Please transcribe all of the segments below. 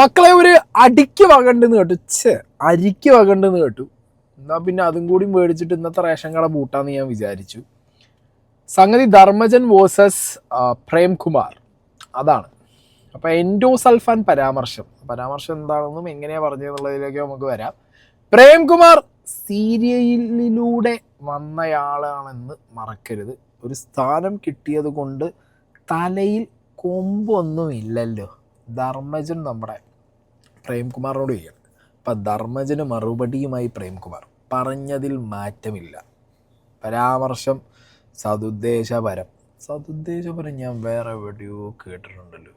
മക്കളെ ഒരു അടിക്ക് വകണ്ടെന്ന് കേട്ടു, അരിക്ക് വകണ്ടെന്ന് കേട്ടു. എന്നാൽ പിന്നെ അതും കൂടി മേടിച്ചിട്ട് ഇന്നത്തെ റേഷൻ കട പൂട്ടാന്ന് ഞാൻ വിചാരിച്ചു. സംഗതി ധർമ്മജൻ വേഴ്സസ് പ്രേംകുമാർ, അതാണ്. അപ്പോൾ എൻഡോസൾഫാൻ പരാമർശം എന്താണെന്നും എങ്ങനെയാണ് പറഞ്ഞതെന്നുള്ളതിലേക്ക് നമുക്ക് വരാം. പ്രേംകുമാർ സീരിയലിലൂടെ വന്നയാളാണെന്ന് മറക്കരുത്. ഒരു സ്ഥാനം കിട്ടിയത് കൊണ്ട് തലയിൽ കൊമ്പൊന്നുമില്ലല്ലോ. ധർമ്മജൻ നമ്മുടെ പ്രേംകുമാറിനോട് ചെയ്യണം. അപ്പം ധർമ്മജന് മറുപടിയുമായി പ്രേംകുമാർ പറഞ്ഞതിൽ മാറ്റമില്ല. പരാമർശം സതുദ്ദേശപരം ഞാൻ വേറെ എവിടെയോ കേട്ടിട്ടുണ്ടല്ലോ.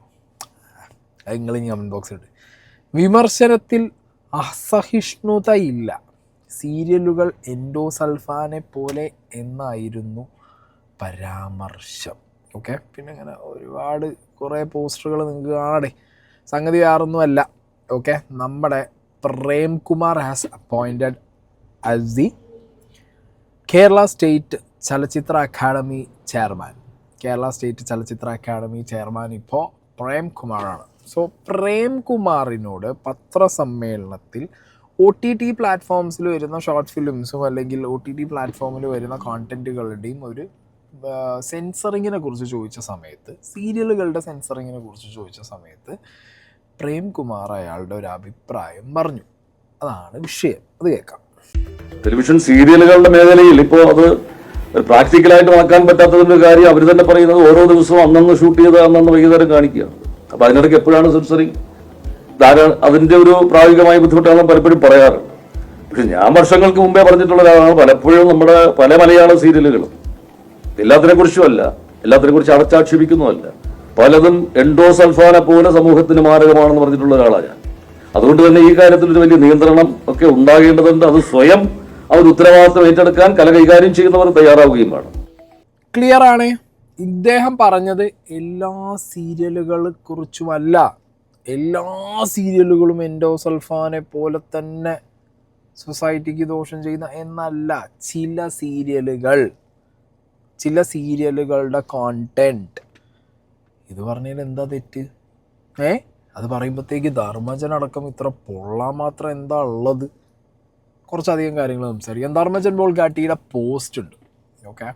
അത് നിങ്ങൾ കമൻറ്റ് ബോക്സിൽ ഇട്ട്. വിമർശനത്തിൽ അസഹിഷ്ണുതയില്ല. സീരിയലുകൾ എൻഡോസൾഫാനെ പോലെ എന്നായിരുന്നു പരാമർശം. ഓക്കെ, പിന്നെ അങ്ങനെ ഒരുപാട് കുറേ പോസ്റ്ററുകൾ നിങ്ങൾക്ക് കാണേ. സംഗതി വേറൊന്നുമല്ല. ഓക്കെ, നമ്മുടെ Premkumar has appointed as the Kerala state ചലച്ചിത്ര അക്കാദമി ചെയർമാൻ. ഇപ്പോൾ പ്രേംകുമാറാണ്. സോ പ്രേംകുമാറിനോട് പത്രസമ്മേളനത്തിൽ OTT പ്ലാറ്റ്ഫോംസിൽ വരുന്ന ഷോർട്ട് ഫിലിംസും അല്ലെങ്കിൽ OTT പ്ലാറ്റ്ഫോമിൽ വരുന്ന കോണ്ടൻറ്റുകളുടെയും ഒരു സെൻസറിങ്ങിനെ കുറിച്ച് ചോദിച്ച സമയത്ത്, സീരിയലുകളുടെ സെൻസറിങ്ങിനെ കുറിച്ച് ചോദിച്ച സമയത്ത് പ്രേംകുമാർ അയാളുടെ ഒരു അഭിപ്രായം പറഞ്ഞു. അതാണ് വിഷയം. അത് കേൾക്കാം. ടെലിവിഷൻ സീരിയലുകളുടെ മേഖലയിൽ ഇപ്പോൾ അത് പ്രാക്ടിക്കലായിട്ട് നടക്കാൻ പറ്റാത്തതിൻ്റെ കാര്യം അവർ തന്നെ പറയുന്നത് ഓരോ ദിവസവും അന്നന്ന് ഷൂട്ട് ചെയ്ത് അന്നന്ന് വൈകുന്നേരം കാണിക്കുക. അപ്പോൾ അതിനിടയ്ക്ക് എപ്പോഴാണ് സെൻസറിങ്? അതിൻ്റെ ഒരു പ്രായോഗികമായ ബുദ്ധിമുട്ടാണ് പലപ്പോഴും പറയാറ്. പക്ഷെ ഞാൻ വർഷങ്ങൾക്ക് മുമ്പേ പറഞ്ഞിട്ടുള്ള ഒരാളാണ്, പലപ്പോഴും നമ്മുടെ പല മലയാള സീരിയലുകളും എല്ലാത്തിനെക്കുറിച്ച് അടച്ചാക്ഷേപിക്കുന്നതല്ല, പലതും എൻഡോസൾഫാനെ പോലെ സമൂഹത്തിന് മാരകമാണെന്ന് പറഞ്ഞിട്ടുള്ള ഒരാളാണ് ഞാൻ. അതുകൊണ്ട് തന്നെ ഈ കാര്യത്തിൽ ഒരു വലിയ നിയന്ത്രണം ഒക്കെ ഉണ്ടാകേണ്ടതുണ്ട്. അത് സ്വയം അവർ ഉത്തരവാദിത്വം ഏറ്റെടുക്കാൻ കല കൈകാര്യം ചെയ്യുന്നവർ തയ്യാറാവുകയും വേണം. ക്ലിയർ ആണ്. ഇദ്ദേഹം പറഞ്ഞത് എല്ലാ സീരിയലുകളെ കുറിച്ചുമല്ല. എല്ലാ സീരിയലുകളും എൻഡോസൾഫാനെ പോലെ തന്നെ സൊസൈറ്റിക്ക് ദോഷം ചെയ്യുന്ന എന്നല്ല. ചില സീരിയലുകളുടെ കോണ്ടന്റ്. ഇത് പറഞ്ഞാൽ എന്താ തെറ്റ്? അത് പറയുമ്പോഴത്തേക്ക് ധർമ്മജനടക്കം ഇത്ര പൊള്ളാൻ മാത്രം എന്താ ഉള്ളത്? കുറച്ചധികം കാര്യങ്ങൾ സംസാരിക്കാം. ധർമ്മജൻ ബോൾഗാട്ടിയുടെ പോസ്റ്റ് ഉണ്ട്. ഓക്കെ,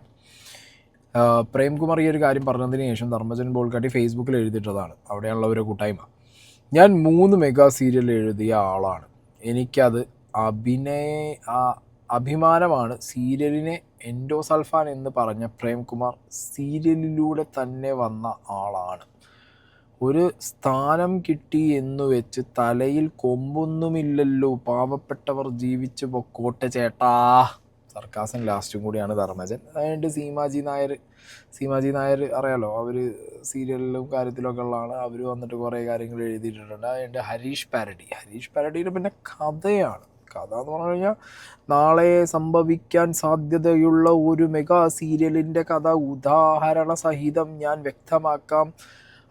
പ്രേംകുമാർ ഈ ഒരു കാര്യം പറഞ്ഞതിന് ശേഷം ധർമ്മജൻ ബോൾഗാട്ടി ഫേസ്ബുക്കിൽ എഴുതിയിട്ടതാണ്. അവിടെയുള്ള ഒരു കൂട്ടായ്മ. ഞാൻ 3 മെഗാ സീരിയൽ എഴുതിയ ആളാണ്. എനിക്കത് അഭിമാനമാണ്. സീരിയലിനെ എൻഡോസൾഫാൻ എന്ന് പറഞ്ഞ പ്രേംകുമാർ സീരിയലിലൂടെ തന്നെ വന്ന ആളാണ്. ഒരു സ്ഥാനം കിട്ടി എന്നു വെച്ച് തലയിൽ കൊമ്പൊന്നുമില്ലല്ലോ. പാവപ്പെട്ടവർ ജീവിച്ചു പൊക്കോട്ടെ ചേട്ടാ. സർക്കാസം ലാസ്റ്റും കൂടിയാണ് ധർമ്മജൻ. അതുകൊണ്ട് സീമാജി നായർ അറിയാലോ, അവർ സീരിയലിലും കാര്യത്തിലൊക്കെ ഉള്ളതാണ്. അവർ വന്നിട്ട് കുറേ കാര്യങ്ങൾ എഴുതിയിട്ടുണ്ട്. അതുകൊണ്ട് ഹരീഷ് പാരഡിയിൽ പിന്നെ കഥയാണ്. കഥ എന്ന് പറഞ്ഞു കഴിഞ്ഞാൽ നാളെ സംഭവിക്കാൻ സാധ്യതയുള്ള ഒരു മെഗാ സീരിയലിൻ്റെ കഥ ഉദാഹരണ സഹിതം ഞാൻ വ്യക്തമാക്കാം.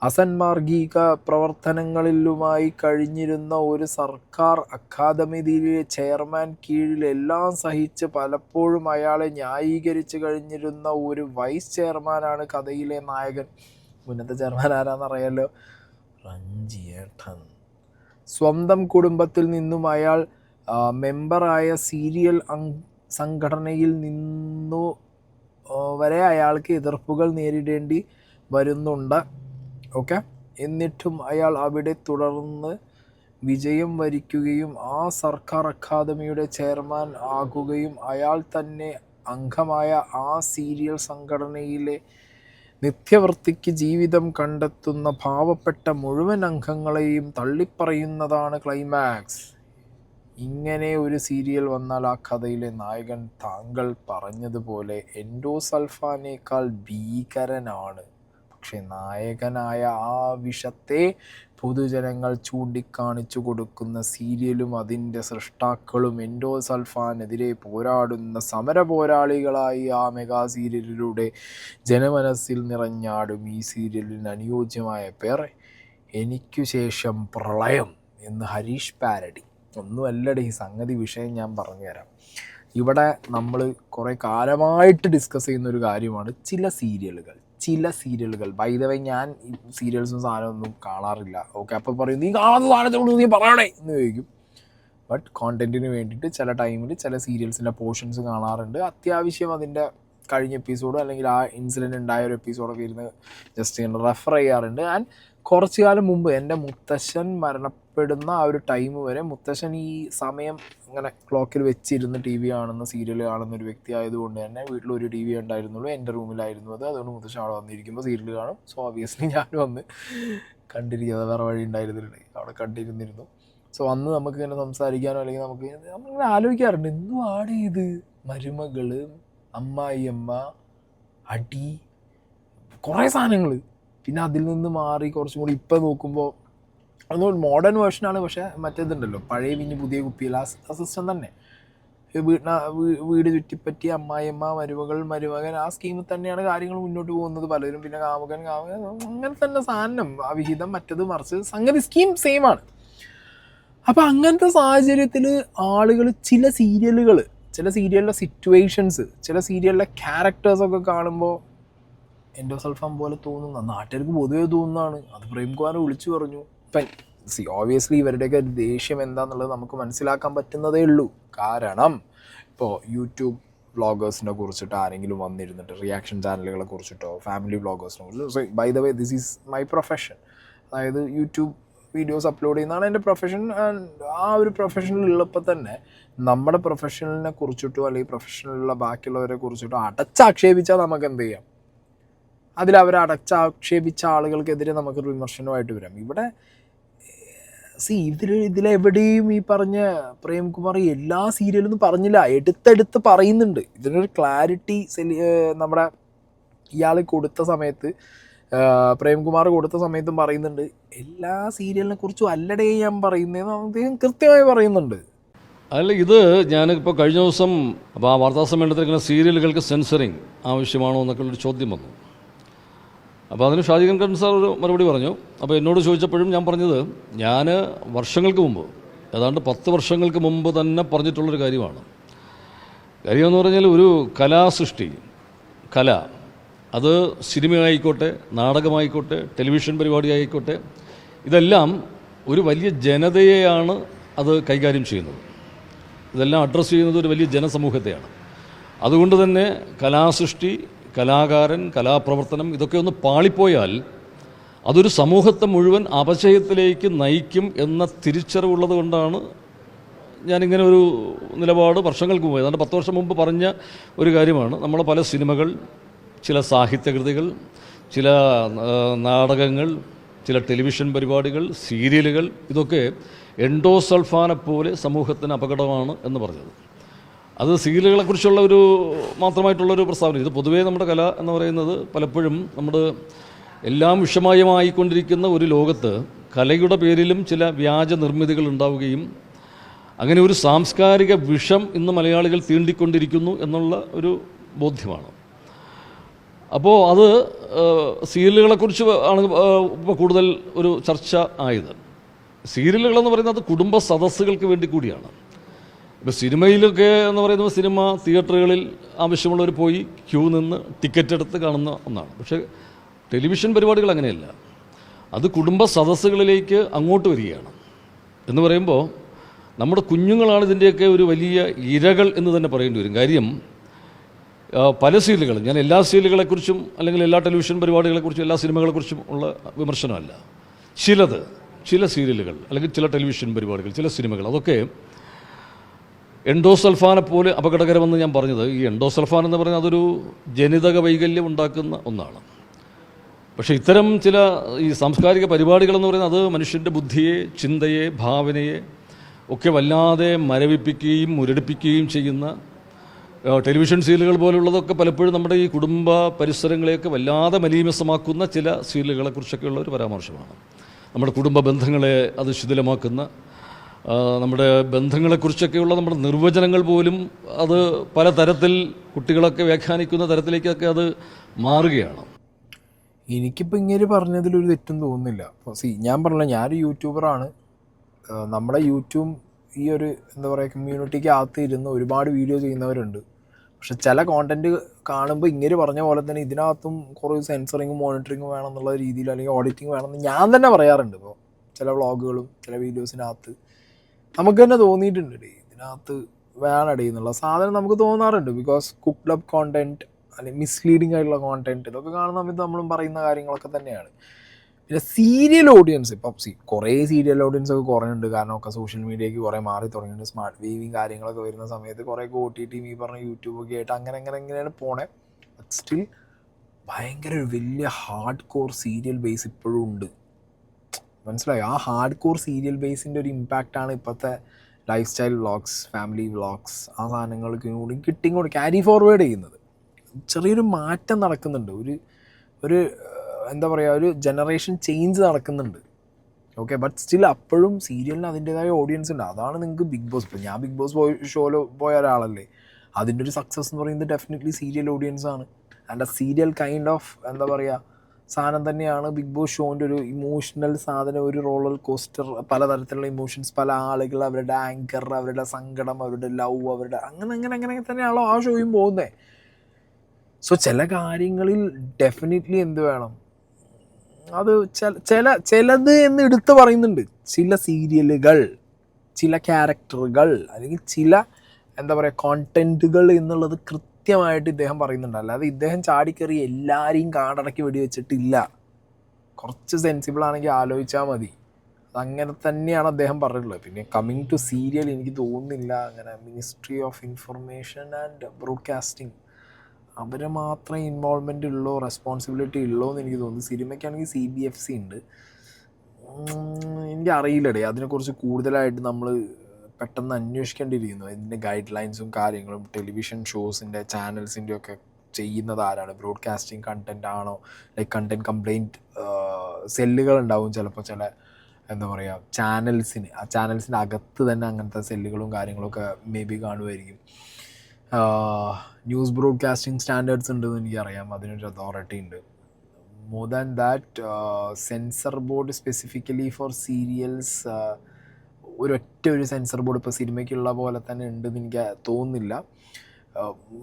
അസന്മാർഗിക പ്രവർത്തനങ്ങളിലുമായി കഴിഞ്ഞിരുന്ന ഒരു സർക്കാർ അക്കാദമിയിലെ ചെയർമാൻ കീഴിൽ എല്ലാം സഹിച്ച് പലപ്പോഴും അയാളെ ന്യായീകരിച്ച് കഴിഞ്ഞിരുന്ന ഒരു വൈസ് ചെയർമാനാണ് കഥയിലെ നായകൻ. മുന്നത്തെ ചെയർമാൻ ആരാന്നറിയാലോ, റഞ്ജിയേട്ടൻ. സ്വന്തം കുടുംബത്തിൽ നിന്നും അയാൾ മെമ്പറായ സീരിയൽ സംഘടനയിൽ നിന്നു വരെ അയാൾക്ക് എതിർപ്പുകൾ നേരിടേണ്ടി വരുന്നുണ്ട്. ഓക്കെ, എന്നിട്ടും അയാൾ അവിടെ തുടർന്ന് വിജയം വരിക്കുകയും ആ സർക്കാർ അക്കാദമിയുടെ ചെയർമാൻ ആകുകയും അയാൾ തന്നെ അംഗമായ ആ സീരിയൽ സംഘടനയിലെ നിത്യവൃത്തിക്ക് ജീവിതം കണ്ടെത്തുന്ന പാവപ്പെട്ട മുഴുവൻ അംഗങ്ങളെയും തള്ളിപ്പറയുന്നതാണ് ക്ലൈമാക്സ്. ഇങ്ങനെ ഒരു സീരിയൽ വന്നാൽ ആ കഥയിലെ നായകൻ താങ്കൾ പറഞ്ഞതുപോലെ എൻഡോസൾഫാനേക്കാൾ ഭീകരനാണ്. പക്ഷെ നായകനായ ആ വിഷത്തെ പൊതുജനങ്ങൾ ചൂണ്ടിക്കാണിച്ചു കൊടുക്കുന്ന സീരിയലും അതിൻ്റെ സൃഷ്ടാക്കളും എൻഡോസൾഫാനെതിരെ പോരാടുന്ന സമര പോരാളികളായി ആ മെഗാ സീരിയലിലൂടെ ജനമനസ്സിൽ നിറഞ്ഞാടും. ഈ സീരിയലിന് അനുയോജ്യമായ പേർ എനിക്കു ശേഷം പ്രളയം എന്ന് ഹരീഷ് പാരഡി. ഒന്നുമല്ലടേ ഈ സംഗതി വിഷയം ഞാൻ പറഞ്ഞുതരാം. ഇവിടെ നമ്മൾ കുറേ കാലമായിട്ട് ഡിസ്കസ് ചെയ്യുന്നൊരു കാര്യമാണ് ചില സീരിയലുകൾ ചില സീരിയലുകൾ, ബൈ ദ വേ ഞാൻ സീരിയൽസും സാധനമൊന്നും കാണാറില്ല. ഓക്കെ, അപ്പോൾ പറയും നീ കാണാത്ത സാധനത്തോട് നീ പറയണേ എന്ന് ചോദിക്കും. ബട്ട് കോണ്ടന്റിന് വേണ്ടിയിട്ട് ചില ടൈമിൽ ചില സീരിയൽസിൻ്റെ പോർഷൻസ് കാണാറുണ്ട്. അത്യാവശ്യം അതിൻ്റെ കഴിഞ്ഞ എപ്പിസോഡോ അല്ലെങ്കിൽ ആ ഇൻസിഡൻറ്റ് ഉണ്ടായ ഒരു എപ്പിസോഡൊക്കെ ഇരുന്ന് ജസ്റ്റ് ഇങ്ങനെ റെഫർ ചെയ്യാറുണ്ട്. ആൻഡ് കുറച്ച് കാലം മുമ്പ് എൻ്റെ മുത്തശ്ശൻ മരണപ്പെടുന്ന ആ ഒരു ടൈം വരെ മുത്തശ്ശൻ ഈ സമയം ഇങ്ങനെ ക്ലോക്കിൽ വെച്ചിരുന്ന് ടി വി കാണുന്ന, സീരിയൽ കാണുന്ന ഒരു വ്യക്തി ആയതുകൊണ്ട് തന്നെ വീട്ടിലൊരു ടി വി ഉണ്ടായിരുന്നുള്ളൂ, എൻ്റെ റൂമിലായിരുന്നു അത്. അതുകൊണ്ട് മുത്തശ്ശൻ അവിടെ വന്നിരിക്കുമ്പോൾ സീരിയൽ കാണും. സോ ഒബിയസ്ലി ഞാൻ വന്ന് കണ്ടിരിക്കുന്നത്, വേറെ വഴി ഉണ്ടായിരുന്നില്ല, അവിടെ കണ്ടിരുന്നിരുന്നു. സോ അന്ന് നമുക്ക് ഇങ്ങനെ സംസാരിക്കാനോ അല്ലെങ്കിൽ നമ്മളിങ്ങനെ ആലോചിക്കാറുണ്ട്, എന്തുവാണ് ഇത്, മരുമകൾ, അമ്മായിയമ്മ, അടി, കുറേ സാധനങ്ങൾ. പിന്നെ അതിൽ നിന്ന് മാറി കുറച്ചും കൂടി ഇപ്പം നോക്കുമ്പോൾ അത് മോഡേൺ വേർഷനാണ്. പക്ഷേ മറ്റേതുണ്ടല്ലോ, പഴയ വിഞ്ഞ് പുതിയ കുപ്പിയിൽ ആ സിസ്റ്റം തന്നെ. വീട് ചുറ്റിപ്പറ്റി അമ്മായിയമ്മ, മരുമകൾ, മരുമകൻ, ആ സ്കീമിൽ തന്നെയാണ് കാര്യങ്ങൾ മുന്നോട്ട് പോകുന്നത്. പലരും പിന്നെ കാമുകൻ അങ്ങനെ തന്നെ സാധനം, ആ വിഹിതം, മറ്റത് മറിച്ച്, സംഗതി സ്കീം സെയിം ആണ്. അപ്പം അങ്ങനത്തെ സാഹചര്യത്തിൽ ആളുകൾ ചില സീരിയലിലെ സിറ്റുവേഷൻസ്, ചില സീരിയലിലെ ക്യാരക്ടേഴ്സൊക്കെ കാണുമ്പോൾ എൻഡോസൾഫാൻ പോലെ തോന്നുന്ന, നാട്ടുകാർക്ക് പൊതുവെ തോന്നുന്നതാണ്. അത് പ്രേംകുമാർ വിളിച്ചു പറഞ്ഞു. ഇപ്പം ഓബിയസ്ലി ഇവരുടെയൊക്കെ ദേഷ്യം എന്താണെന്നുള്ളത് നമുക്ക് മനസ്സിലാക്കാൻ പറ്റുന്നതേ ഉള്ളൂ. കാരണം ഇപ്പോൾ യൂട്യൂബ് വ്ളോഗേഴ്സിനെ കുറിച്ചിട്ട് ആരെങ്കിലും വന്നിരുന്നിട്ട്, റിയാക്ഷൻ ചാനലുകളെ കുറിച്ചിട്ടോ ഫാമിലി വ്ളോഗേഴ്സിനെ കുറിച്ച്, so by the way this is my profession. അതായത് യൂട്യൂബ് വീഡിയോസ് അപ്ലോഡ് ചെയ്യുന്നതാണ് എൻ്റെ പ്രൊഫഷൻ. ആ ഒരു പ്രൊഫഷനിലുള്ളപ്പോൾ തന്നെ നമ്മുടെ പ്രൊഫഷണലിനെ കുറിച്ചിട്ടോ അല്ലെങ്കിൽ പ്രൊഫഷനിലുള്ള ബാക്കിയുള്ളവരെ കുറിച്ചിട്ടോ അടച്ചാക്ഷേപിച്ചാൽ നമുക്ക് എന്ത് ചെയ്യാം? അതിലവർ അടച്ചാക്ഷേപിച്ച ആളുകൾക്കെതിരെ നമുക്കൊരു വിമർശനമായിട്ട് വരാം. ഇവിടെ ഇതിലെവിടെയും ഈ പറഞ്ഞ പ്രേംകുമാർ എല്ലാ സീരിയലൊന്നും പറഞ്ഞില്ല, എടുത്തെടുത്ത് പറയുന്നുണ്ട്. ഇതിനൊരു ക്ലാരിറ്റി നമ്മുടെ ഇയാൾ കൊടുത്ത സമയത്ത്, പ്രേംകുമാർ കൊടുത്ത സമയത്തും പറയുന്നുണ്ട്, എല്ലാ സീരിയലിനെ കുറിച്ചും അല്ലടേ ഞാൻ പറയുന്നതെന്ന് അദ്ദേഹം കൃത്യമായി പറയുന്നുണ്ട്. അല്ല, ഇത് ഞാനിപ്പോൾ കഴിഞ്ഞ ദിവസം അപ്പോൾ ആ വാർത്താസമ്മേളനത്തിൽ സീരിയലുകൾക്ക് സെൻസറിങ് ആവശ്യമാണോ എന്നൊക്കെ ഉള്ളൊരു ചോദ്യം വന്നു. അപ്പോൾ അതിന് ഷാജി കൻ സാർ ഒരു മറുപടി പറഞ്ഞു. അപ്പോൾ എന്നോട് ചോദിച്ചപ്പോഴും ഞാൻ പറഞ്ഞത്, ഞാൻ വർഷങ്ങൾക്ക് മുമ്പ്, ഏതാണ്ട് 10 വർഷങ്ങൾക്ക് മുമ്പ് തന്നെ പറഞ്ഞിട്ടുള്ളൊരു കാര്യമാണ്. കാര്യമെന്ന് പറഞ്ഞാൽ ഒരു കലാസൃഷ്ടി, കല, അത് സിനിമയായിക്കോട്ടെ, നാടകമായിക്കോട്ടെ, ടെലിവിഷൻ പരിപാടി ആയിക്കോട്ടെ, ഇതെല്ലാം ഒരു വലിയ ജനതയെയാണ് അത് കൈകാര്യം ചെയ്യുന്നത്. ഇതെല്ലാം അഡ്രസ്സ് ചെയ്യുന്നത് ഒരു വലിയ ജനസമൂഹത്തെയാണ്. അതുകൊണ്ട് തന്നെ കലാസൃഷ്ടി, കലാകാരൻ, കലാപ്രവർത്തനം ഇതൊക്കെ ഒന്ന് പാളിപ്പോയാൽ അതൊരു സമൂഹത്തെ മുഴുവൻ അപചയത്തിലേക്ക് നയിക്കും എന്ന തിരിച്ചറിവുള്ളത് കൊണ്ടാണ് ഞാനിങ്ങനെ ഒരു നിലപാട് വർഷങ്ങൾക്ക് മുമ്പ്, ഏതാണ്ട് 10 വർഷം മുമ്പ് പറഞ്ഞ ഒരു കാര്യമാണ്. നമ്മളെ പല സിനിമകൾ, ചില സാഹിത്യകൃതികൾ, ചില നാടകങ്ങൾ, ചില ടെലിവിഷൻ പരിപാടികൾ, സീരിയലുകൾ, ഇതൊക്കെ എൻഡോസൾഫാനെ പോലെ സമൂഹത്തിന് അപകടമാണ് എന്ന് പറഞ്ഞത്. അത് സീരിയലുകളെക്കുറിച്ചുള്ള ഒരു മാത്രമായിട്ടുള്ളൊരു പ്രസ്താവന. ഇത് പൊതുവേ നമ്മുടെ കല എന്ന് പറയുന്നത് പലപ്പോഴും നമ്മുടെ എല്ലാം വിഷമയമായിക്കൊണ്ടിരിക്കുന്ന ഒരു ലോകത്ത് കലയുടെ പേരിലും ചില വ്യാജ നിർമ്മിതികൾ ഉണ്ടാവുകയും അങ്ങനെ ഒരു സാംസ്കാരിക വിഷം ഇന്ന് മലയാളികൾ തീണ്ടിക്കൊണ്ടിരിക്കുന്നു എന്നുള്ള ഒരു ബോധ്യമാണ്. അപ്പോൾ അത് സീരിയലുകളെക്കുറിച്ച് ആണ് ഇപ്പോൾ കൂടുതൽ ഒരു ചർച്ച ആയത്. സീരിയലുകളെന്ന് പറയുന്നത് കുടുംബ സദസ്സുകൾക്ക് വേണ്ടി കൂടിയാണ്. ഇപ്പോൾ സിനിമയിലൊക്കെ എന്ന് പറയുന്നത് സിനിമ തിയേറ്ററുകളിൽ ആവശ്യമുള്ളവർ പോയി ക്യൂ നിന്ന് ടിക്കറ്റ് എടുത്ത് കാണുന്ന ഒന്നാണ്. പക്ഷേ ടെലിവിഷൻ പരിപാടികൾ അങ്ങനെയല്ല. അത് കുടുംബ സദസ്സുകളിലേക്ക് അങ്ങോട്ട് വരികയാണ്. എന്ന് പറയുമ്പോൾ നമ്മുടെ കുഞ്ഞുങ്ങളാണ് ഇതിൻ്റെയൊക്കെ ഒരു വലിയ ഇരകൾ എന്ന് തന്നെ പറയേണ്ടി വരും. കാര്യം പല സീരിയലുകളും, ഞാൻ എല്ലാ സീരിയലുകളെക്കുറിച്ചും അല്ലെങ്കിൽ എല്ലാ ടെലിവിഷൻ പരിപാടികളെക്കുറിച്ചും എല്ലാ സിനിമകളെക്കുറിച്ചും ഉള്ള വിമർശനമല്ല. ചില സീരിയലുകൾ അല്ലെങ്കിൽ ചില ടെലിവിഷൻ പരിപാടികൾ, ചില സിനിമകൾ, അതൊക്കെ എൻഡോസൾഫാനെ പോലെ അപകടകരമെന്ന് ഞാൻ പറഞ്ഞത്. ഈ എൻഡോസൾഫാൻ എന്ന് പറയുന്നത് അതൊരു ജനിതക വൈകല്യം ഉണ്ടാക്കുന്ന ഒന്നാണ്. പക്ഷേ ഇത്തരം ചില ഈ സാംസ്കാരിക പരിപാടികളെന്ന് പറയുന്നത് അത് മനുഷ്യൻ്റെ ബുദ്ധിയെ, ചിന്തയെ, ഭാവനയെ ഒക്കെ വല്ലാതെ മരവിപ്പിക്കുകയും മുരടിപ്പിക്കുകയും ചെയ്യുന്ന ടെലിവിഷൻ സീരിയലുകൾ പോലുള്ളതൊക്കെ പലപ്പോഴും നമ്മുടെ ഈ കുടുംബ പരിസരങ്ങളെയൊക്കെ വല്ലാതെ മലീമസമാക്കുന്ന ചില സീരിയലുകളെക്കുറിച്ചൊക്കെയുള്ള ഒരു പരാമർശമാണ്. നമ്മുടെ കുടുംബ ബന്ധങ്ങളെ അത് ശിഥിലമാക്കുന്ന, നമ്മുടെ ബന്ധങ്ങളെക്കുറിച്ചൊക്കെയുള്ള നമ്മുടെ നിർവചനങ്ങൾ പോലും അത് പല തരത്തിൽ കുട്ടികളൊക്കെ വ്യാഖ്യാനിക്കുന്ന തരത്തിലേക്കൊക്കെ അത് മാറുകയാണ്. എനിക്കിപ്പോൾ ഇങ്ങനെ പറഞ്ഞതിലൊരു തെറ്റും തോന്നുന്നില്ല. അപ്പോൾ ഞാൻ പറഞ്ഞില്ല, ഞാനൊരു യൂട്യൂബറാണ്. നമ്മുടെ യൂട്യൂബ് ഈ ഒരു എന്താ പറയുക കമ്മ്യൂണിറ്റിക്ക് അകത്ത് ഇരുന്ന് ഒരുപാട് വീഡിയോ ചെയ്യുന്നവരുണ്ട്. പക്ഷെ ചില കോണ്ടന്റ് കാണുമ്പോൾ ഇങ്ങനെ പറഞ്ഞ പോലെ തന്നെ ഇതിനകത്തും കുറേ സെൻസറിങ്ങും മോണിറ്ററിങ്ങും വേണം എന്നുള്ള രീതിയിൽ, അല്ലെങ്കിൽ ഓഡിറ്റിംഗ് വേണമെന്ന് ഞാൻ തന്നെ പറയാറുണ്ട്. ഇപ്പോൾ ചില വ്ളോഗുകളും ചില വീഡിയോസിനകത്ത് നമുക്ക് തന്നെ തോന്നിയിട്ടുണ്ട്, ഇതിനകത്ത് വേണടേ എന്നുള്ള സാധനം നമുക്ക് തോന്നാറുണ്ട്. ബിക്കോസ് കുക്ക്ഡ് അപ്പ് കോണ്ടന്റ് അല്ലെങ്കിൽ മിസ്ലീഡിങ് ആയിട്ടുള്ള കോണ്ടന്റ് ഇതൊക്കെ കാണുന്ന സമയത്ത് നമ്മളും പറയുന്ന കാര്യങ്ങളൊക്കെ തന്നെയാണ്. പിന്നെ സീരിയൽ ഓഡിയൻസ് ഇപ്പം കുറേ സീരിയൽ ഓഡിയൻസ് ഒക്കെ കുറയുന്നുണ്ട്. കാരണം ഒക്കെ സോഷ്യൽ മീഡിയയ്ക്ക് കുറേ മാറി തുടങ്ങിയിട്ടുണ്ട്. സ്മാർട്ട് വേവിങ് കാര്യങ്ങളൊക്കെ വരുന്ന സമയത്ത് കുറേയൊക്കെ OTT ഈ പറഞ്ഞ യൂട്യൂബൊക്കെ ആയിട്ട് അങ്ങനെയാണ് പോണേ. ബട്ട് സ്റ്റിൽ ഭയങ്കര ഒരു വലിയ ഹാർഡ് കോർ സീരിയൽ ബേസ് ഇപ്പോഴും ഉണ്ട്. മനസ്സിലായോ? ആ ഹാർഡ് കോർ സീരിയൽ ബേസിൻ്റെ ഒരു ഇമ്പാക്റ്റാണ് ഇപ്പോഴത്തെ life style vlogs, family vlogs, ആ സാധനങ്ങൾക്ക് കൂടി കിട്ടിങ്ങോട്ട് ക്യാരി ഫോർവേഡ് ചെയ്യുന്നത്. ചെറിയൊരു മാറ്റം നടക്കുന്നുണ്ട്. ഒരു എന്താ പറയുക, ഒരു ജനറേഷൻ ചേഞ്ച് നടക്കുന്നുണ്ട്. ഓക്കെ, ബട്ട് സ്റ്റിൽ അപ്പോഴും സീരിയലിന് അതിൻ്റേതായ ഓഡിയൻസ് ഉണ്ട്. അതാണ് നിങ്ങൾക്ക് ബിഗ് ബോസ്. ഇപ്പോൾ ഞാൻ ബിഗ് ബോസ് ഷോയിൽ പോയ ഒരാളല്ലേ. അതിൻ്റെ ഒരു സക്സസ് എന്ന് പറയുന്നത് ഡെഫിനറ്റ്ലി സീരിയൽ ഓഡിയൻസ് ആണ്. ആൻഡ് ആ സീരിയൽ കൈൻഡ് ഓഫ് എന്താ പറയുക സാധനം തന്നെയാണ് ബിഗ് ബോസ് ഷോൻ്റെ ഒരു ഇമോഷണൽ സാധനം, ഒരു റോളർ കോസ്റ്റർ, പലതരത്തിലുള്ള ഇമോഷൻസ്, പല ആളുകൾ, അവരുടെ ആങ്കർ, അവരുടെ സങ്കടം, അവരുടെ ലവ്, അവരുടെ അങ്ങനെ തന്നെയാണല്ലോ ആ ഷോയും പോകുന്നത്. സോ ചില കാര്യങ്ങളിൽ ഡെഫിനറ്റ്ലി എന്ത് വേണം, അത് ചിലത് എന്ന് എടുത്ത് പറയുന്നുണ്ട്. ചില സീരിയലുകൾ, ചില ക്യാരക്ടറുകൾ, അല്ലെങ്കിൽ ചില എന്താ പറയുക കോണ്ടൻറ്റുകൾ എന്നുള്ളത് കൃത്യമായിട്ട് ഇദ്ദേഹം പറയുന്നുണ്ട്. അല്ലാതെ ഇദ്ദേഹം ചാടിക്കറി എല്ലാവരെയും കാടടക്കി വെടിവെച്ചിട്ടില്ല. കുറച്ച് സെൻസിബിൾ ആണെങ്കിൽ ആലോചിച്ചാൽ മതി. അതങ്ങനെ തന്നെയാണ് അദ്ദേഹം പറഞ്ഞിട്ടുള്ളത്. പിന്നെ കമ്മിങ് ടു സീരിയൽ എനിക്ക് തോന്നുന്നില്ല അങ്ങനെ ministry of information and broadcasting അവരെ മാത്രമേ ഇൻവോൾവ്മെൻ്റ് ഉള്ളൂ, റെസ്പോൺസിബിലിറ്റി ഉള്ളൂ എന്ന് എനിക്ക് തോന്നുന്നു. സിനിമയ്ക്കാണെങ്കിൽ CBFC ഉണ്ട്. എനിക്കറിയില്ലടേ, അതിനെക്കുറിച്ച് കൂടുതലായിട്ട് നമ്മൾ പെട്ടെന്ന് അന്വേഷിക്കേണ്ടിയിരിക്കുന്നു. ഇതിൻ്റെ ഗൈഡ് ലൈൻസും കാര്യങ്ങളും, ടെലിവിഷൻ ഷോസിൻ്റെ ചാനൽസിൻ്റെ ഒക്കെ ചെയ്യുന്നത് ആരാണ്, ബ്രോഡ്കാസ്റ്റിംഗ് കണ്ടൻറ് ആണോ, ലൈക്ക് കണ്ടൻറ് കംപ്ലയിൻറ്റ് സെല്ലുകളുണ്ടാവും ചിലപ്പോൾ ചില എന്താ പറയുക ചാനൽസിന്. ആ ചാനൽസിൻ്റെ അകത്ത് തന്നെ അങ്ങനത്തെ സെല്ലുകളും കാര്യങ്ങളൊക്കെ മേ ബി കാണുമായിരിക്കും. ന്യൂസ് ബ്രോഡ്കാസ്റ്റിംഗ് സ്റ്റാൻഡേർഡ്സ് ഉണ്ടെന്ന് എനിക്കറിയാം, അതിനൊരു അതോറിറ്റി ഉണ്ട്. More than that censor board specifically four serials ഒരു സെൻസർ ബോർഡ് ഇപ്പോൾ സിനിമയ്ക്കുള്ള പോലെ തന്നെ ഉണ്ടെന്ന് എനിക്ക് തോന്നുന്നില്ല.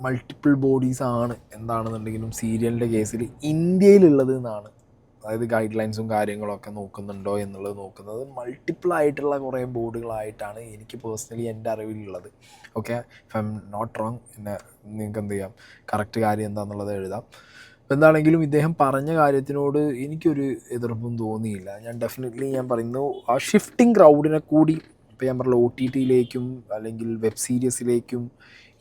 മൾട്ടിപ്പിൾ ബോഡീസാണ് എന്താണെന്നുണ്ടെങ്കിലും സീരിയലിൻ്റെ കേസിൽ ഇന്ത്യയിലുള്ളത് എന്നാണ്. അതായത് ഗൈഡ് ലൈൻസും കാര്യങ്ങളൊക്കെ നോക്കുന്നുണ്ടോ എന്നുള്ളത് നോക്കുന്നത് മൾട്ടിപ്പിളായിട്ടുള്ള കുറേ ബോർഡുകളായിട്ടാണ് എനിക്ക് പേഴ്സണലി എൻ്റെ അറിവിലുള്ളത്. Okay, if I'm not wrong, പിന്നെ നിങ്ങൾക്ക് എന്ത് ചെയ്യാം, കറക്റ്റ് കാര്യം എന്താണെന്നുള്ളത് എഴുതാം. എന്താണെങ്കിലും ഇദ്ദേഹം പറഞ്ഞ കാര്യത്തിനോട് എനിക്കൊരു എതിർപ്പും തോന്നിയില്ല. ഞാൻ പറയുന്നു ആ ഷിഫ്റ്റിംഗ് ക്രൗഡിനെ കൂടി ഇപ്പോൾ ഞാൻ പറഞ്ഞ OTTയിലേക്കും അല്ലെങ്കിൽ വെബ് സീരീസിലേക്കും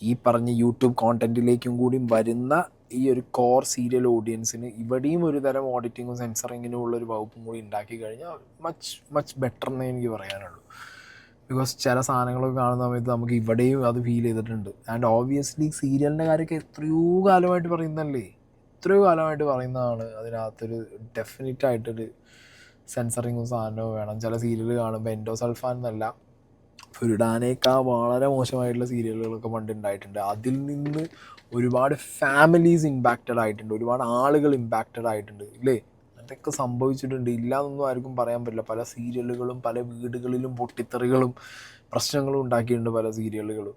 ഈ പറഞ്ഞ യൂട്യൂബ് കോണ്ടൻറ്റിലേക്കും കൂടി വരുന്ന ഈ ഒരു കോർ സീരിയൽ ഓഡിയൻസിന് ഇവിടെയും ഒരു തരം ഓഡിറ്റിങ്ങും സെൻസറിങ്ങിനും ഉള്ളൊരു വകുപ്പും കൂടി ഉണ്ടാക്കി കഴിഞ്ഞാൽ മച്ച് ബെറ്റർ എന്നേ എനിക്ക് പറയാനുള്ളൂ. ബിക്കോസ് ചില സാധനങ്ങളൊക്കെ കാണുന്ന സമയത്ത് നമുക്ക് ഇവിടെയും അത് ഫീൽ ചെയ്തിട്ടുണ്ട്. ആൻഡ് ഓബ്വിയസ്ലി സീരിയലിൻ്റെ കാര്യമൊക്കെ എത്രയോ കാലമായിട്ട് പറയുന്നതാണ്. അതിനകത്തൊരു ഡെഫിനറ്റായിട്ടൊരു സെൻസറിങ്ങും സാധനവും വേണം. ചില സീരിയൽ കാണുമ്പോൾ എൻഡോസൾഫാൻ എന്നല്ല, ഫുരിഡാനേക്കാൾ വളരെ മോശമായിട്ടുള്ള സീരിയലുകളൊക്കെ പണ്ട് ഉണ്ടായിട്ടുണ്ട്. അതിൽ നിന്ന് ഒരുപാട് ഫാമിലീസ് ഇമ്പാക്റ്റഡ് ആയിട്ടുണ്ട്, ഒരുപാട് ആളുകൾ ഇമ്പാക്റ്റഡ് ആയിട്ടുണ്ട്, ഇല്ലേ? അതൊക്കെ സംഭവിച്ചിട്ടുണ്ട്, ഇല്ലയെന്നൊന്നും ആർക്കും പറയാൻ പറ്റില്ല. പല സീരിയലുകളും പല വീടുകളിലും പൊട്ടിത്തെറികളും പ്രശ്നങ്ങളും ഉണ്ടാക്കിയിട്ടുണ്ട് പല സീരിയലുകളും.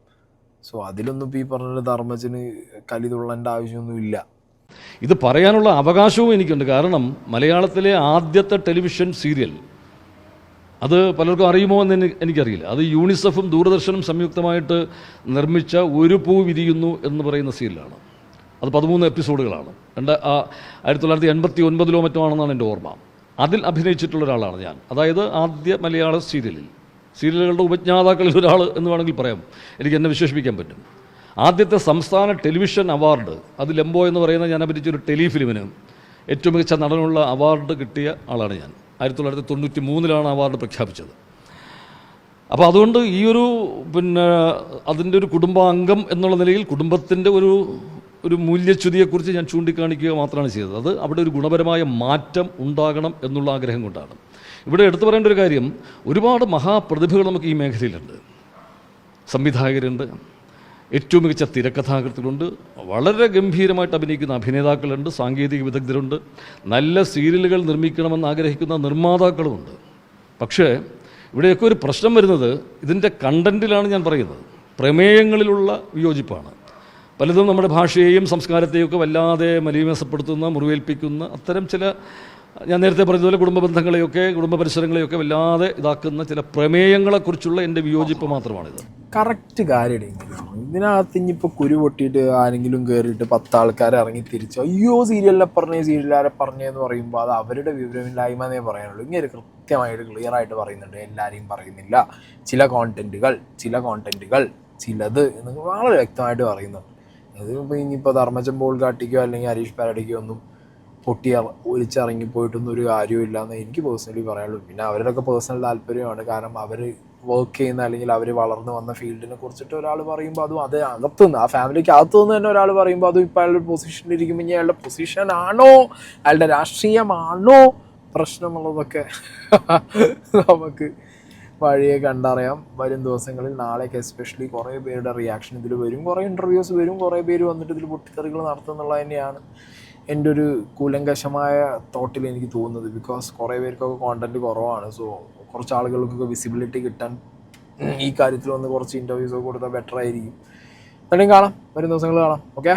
സോ അതിലൊന്നും ഇപ്പോൾ ഈ പറഞ്ഞ ധർമ്മജന് കലി തുള്ളേണ്ട ആവശ്യമൊന്നുമില്ല. ഇത് പറയാനുള്ള അവകാശവും എനിക്കുണ്ട്. കാരണം മലയാളത്തിലെ ആദ്യത്തെ ടെലിവിഷൻ സീരിയൽ, അത് പലർക്കും അറിയുമോ എന്ന് എനിക്കറിയില്ല. അത് യൂണിസെഫും ദൂരദർശനും സംയുക്തമായിട്ട് നിർമ്മിച്ച ഒരു പൂ വിരിയുന്നു എന്ന് പറയുന്ന സീരിയലാണ്. അത് 13 എപ്പിസോഡുകളാണ്. 1989 മറ്റോ ആണെന്നാണ് എൻ്റെ ഓർമ്മ. അതിൽ അഭിനയിച്ചിട്ടുള്ള ഒരാളാണ് ഞാൻ. അതായത് ആദ്യ മലയാള സീരിയലുകളുടെ ഉപജ്ഞാതാക്കളിൽ ഒരാൾ എന്ന് വേണമെങ്കിൽ പറയാം, എനിക്ക് എന്നെ വിശേഷിപ്പിക്കാൻ പറ്റും. ആദ്യത്തെ സംസ്ഥാന ടെലിവിഷൻ അവാർഡ്, അത് ലെമ്പോ എന്ന് പറയുന്ന ഞാൻ അഭിനയിച്ചൊരു ടെലിഫിലിമിന് ഏറ്റവും മികച്ച നടനുള്ള അവാർഡ് കിട്ടിയ ആളാണ് ഞാൻ. 1993 അവാർഡ് പ്രഖ്യാപിച്ചത്. അപ്പോൾ അതുകൊണ്ട് ഈ ഒരു അതിൻ്റെ ഒരു കുടുംബാംഗം എന്നുള്ള നിലയിൽ കുടുംബത്തിൻ്റെ ഒരു മൂല്യച്യുതിയെക്കുറിച്ച് ഞാൻ ചൂണ്ടിക്കാണിക്കുക മാത്രമാണ് ചെയ്തത്. അത് അവിടെ ഒരു ഗുണപരമായ മാറ്റം ഉണ്ടാകണം എന്നുള്ള ആഗ്രഹം കൊണ്ടാണ്. ഇവിടെ എടുത്തു പറയേണ്ട ഒരു കാര്യം, ഒരുപാട് മഹാപ്രതിഭകൾ നമുക്ക് ഈ മേഖലയിലുണ്ട്. സംവിധായകരുണ്ട്, ഏറ്റവും മികച്ച തിരക്കഥാകൃത്തുകളുണ്ട്, വളരെ ഗംഭീരമായിട്ട് അഭിനയിക്കുന്ന അഭിനേതാക്കളുണ്ട്, സാങ്കേതിക വിദഗ്ധരുണ്ട്, നല്ല സീരിയലുകൾ നിർമ്മിക്കണമെന്ന് ആഗ്രഹിക്കുന്ന നിർമ്മാതാക്കളുമുണ്ട്. പക്ഷേ ഇവിടെയൊക്കെ ഒരു പ്രശ്നം വരുന്നത് ഇതിൻ്റെ കണ്ടൻറ്റിലാണ്. ഞാൻ പറയുന്നത് പ്രമേയങ്ങളിലുള്ള വിയോജിപ്പാണ്. പലതും നമ്മുടെ ഭാഷയെയും സംസ്കാരത്തെയും ഒക്കെ വല്ലാതെ മലീമസപ്പെടുത്തുന്ന, മുറിവേൽപ്പിക്കുന്ന അത്തരം ചില, ഞാൻ നേരത്തെ പറഞ്ഞതുപോലെ കുടുംബ പരിസരങ്ങളെയൊക്കെ വല്ലാതെ ഇതാക്കുന്ന ചില പ്രമേയങ്ങളെക്കുറിച്ചുള്ള എൻ്റെ വിയോജിപ്പ് മാത്രമാണിത്. കറക്റ്റ് കാര്യം. ഇതിനകത്ത് ഇനിയിപ്പോൾ കുരു പൊട്ടിയിട്ട് ആരെങ്കിലും കയറിയിട്ട് 10 ആൾക്കാർ ഇറങ്ങി തിരിച്ചു അയ്യോ സീരിയലിനെ പറഞ്ഞേ സീരിയലാരെ പറഞ്ഞതെന്ന് പറയുമ്പോൾ അത് അവരുടെ വിവരമില്ലായ്മ എന്നേ പറയാനുള്ളൂ. ഇങ്ങനെ കൃത്യമായിട്ട് ക്ലിയറായിട്ട് പറയുന്നുണ്ട്. എല്ലാവരെയും പറയുന്നില്ല, ചില കോണ്ടന്റുകൾ ചിലത് എന്ന് വളരെ വ്യക്തമായിട്ട് പറയുന്നുണ്ട്. അതിപ്പോൾ ഇനിയിപ്പോൾ ധർമ്മജൻ പോൾ കാട്ടിക്കോ അല്ലെങ്കിൽ ഹരീഷ് പാരഡിക്കോ ഒന്നും പൊട്ടി ഒലിച്ചിറങ്ങിപ്പോയിട്ടൊന്നും ഒരു കാര്യമില്ല എന്ന് എനിക്ക് പേഴ്സണലി പറയാനുള്ളൂ. പിന്നെ അവരുടെയൊക്കെ പേഴ്സണൽ താല്പര്യമാണ്. കാരണം അവർ വർക്ക് ചെയ്യുന്ന അല്ലെങ്കിൽ അവർ വളർന്നു വന്ന ഫീൽഡിനെ കുറിച്ചിട്ട് ഒരാൾ പറയുമ്പോൾ അതും അത് അകത്തുനിന്ന്, ആ ഫാമിലിക്ക് അകത്തുനിന്ന് തന്നെ ഒരാൾ പറയുമ്പോൾ അതും ഇപ്പോൾ അയാളുടെ പൊസിഷനിൽ ഇരിക്കുമ്പോൾ ഇനി അയാളുടെ പൊസിഷനാണോ അയാളുടെ രാഷ്ട്രീയമാണോ പ്രശ്നമുള്ളതൊക്കെ നമുക്ക് വഴിയെ കണ്ടറിയാം. വരും ദിവസങ്ങളിൽ നാളേക്ക് എസ്പെഷ്യലി കുറേ പേരുടെ റിയാക്ഷൻ ഇതിൽ വരും, കുറേ ഇൻ്റർവ്യൂസ് വരും, കുറേ പേര് വന്നിട്ട് ഇതിൽ പൊട്ടിത്തെറികൾ നടത്തുന്നുള്ളത് തന്നെയാണ് എൻ്റെ ഒരു കൂലങ്കഷമായ തോട്ടിൽ എനിക്ക് തോന്നുന്നത്. ബിക്കോസ് കുറേ പേർക്കൊക്കെ കോണ്ടന്റ് കുറവാണ്. സോ കുറച്ച് ആളുകൾക്കൊക്കെ വിസിബിലിറ്റി കിട്ടാൻ ഈ കാര്യത്തിൽ വന്ന് കുറച്ച് ഇൻ്റർവ്യൂസൊക്കെ കൊടുത്താൽ ബെറ്റർ ആയിരിക്കും. എന്തായാലും കാണാം, വരും ദിവസങ്ങൾ കാണാം. ഓക്കെ.